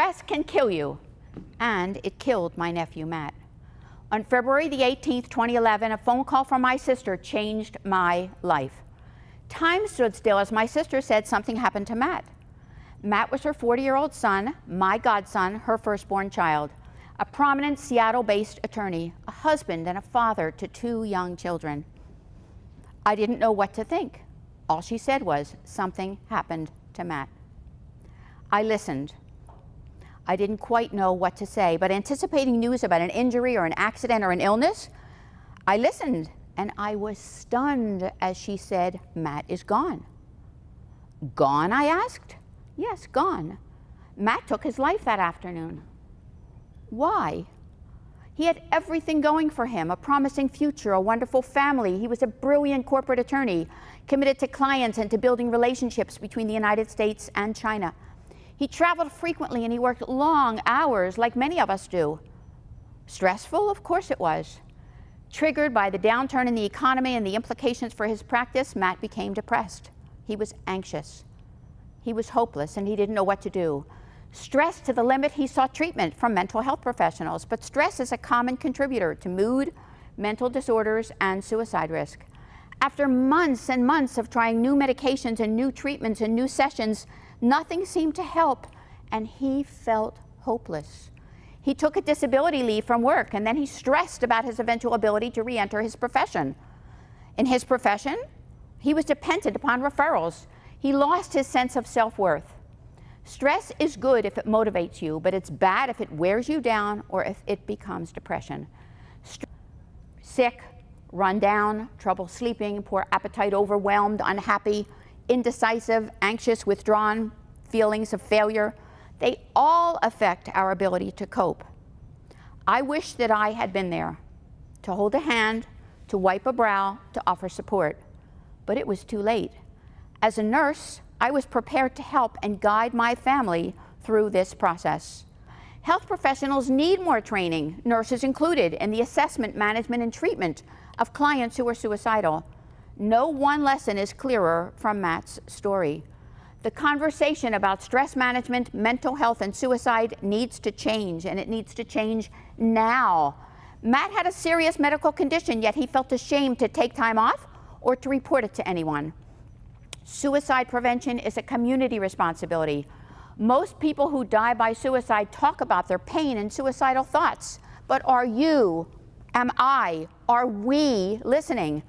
Stress can kill you, and it killed my nephew, Matt. On February the 18th, 2011, a phone call from my sister changed my life. Time stood still as my sister said something happened to Matt. Matt was her 40-year-old son, my godson, her firstborn child, a prominent Seattle-based attorney, a husband and a father to 2 young children. I didn't know what to think. All she said was, something happened to Matt. I listened. I didn't quite know what to say, but anticipating news about an injury or an accident or an illness, I listened, and I was stunned as she said, Matt is gone. Gone, I asked? Yes, gone. Matt took his life that afternoon. Why? He had everything going for him, a promising future, a wonderful family. He was a brilliant corporate attorney, committed to clients and to building relationships between the United States and China. He traveled frequently and he worked long hours like many of us do. Stressful? Of course it was. Triggered by the downturn in the economy and the implications for his practice, Matt became depressed. He was anxious. He was hopeless and he didn't know what to do. Stressed to the limit, he sought treatment from mental health professionals, but stress is a common contributor to mood, mental disorders, and suicide risk. After months and months of trying new medications and new treatments and new sessions, nothing seemed to help, and he felt hopeless. He took a disability leave from work, and then he stressed about his eventual ability to re-enter his profession. In his profession, he was dependent upon referrals. He lost his sense of self-worth. Stress is good if it motivates you, but it's bad if it wears you down or if it becomes depression. Sick, run down, trouble sleeping, poor appetite, overwhelmed, unhappy, indecisive, anxious, withdrawn, feelings of failure, they all affect our ability to cope. I wish that I had been there, to hold a hand, to wipe a brow, to offer support, but it was too late. As a nurse, I was prepared to help and guide my family through this process. Health professionals need more training, nurses included, in the assessment, management, and treatment of clients who are suicidal. No one lesson is clearer from Matt's story. The conversation about stress management, mental health, and suicide needs to change, and it needs to change now. Matt had a serious medical condition, yet he felt ashamed to take time off or to report it to anyone. Suicide prevention is a community responsibility. Most people who die by suicide talk about their pain and suicidal thoughts, but are you, am I, are we listening?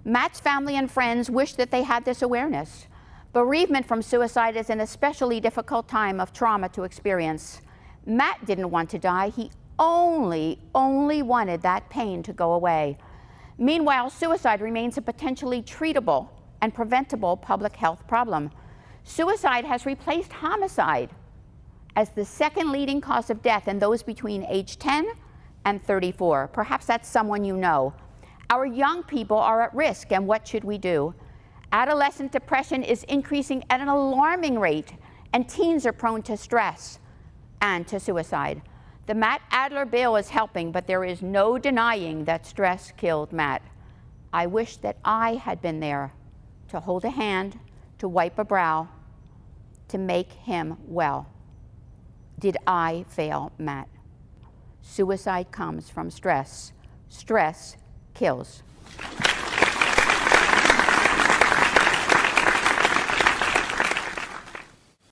Matt's family and friends wish that they had this awareness. Bereavement from suicide is an especially difficult time of trauma to experience. Matt didn't want to die. He only wanted that pain to go away. Meanwhile, suicide remains a potentially treatable and preventable public health problem. Suicide has replaced homicide as the second leading cause of death in those between age 10 and 34. Perhaps that's someone you know. Our young people are at risk, and what should we do? Adolescent depression is increasing at an alarming rate, and teens are prone to stress and to suicide. The Matt Adler bill is helping, but there is no denying that stress killed Matt. I wish that I had been there to hold a hand, to wipe a brow, to make him well. Did I fail Matt? Suicide comes from stress. Stress kills.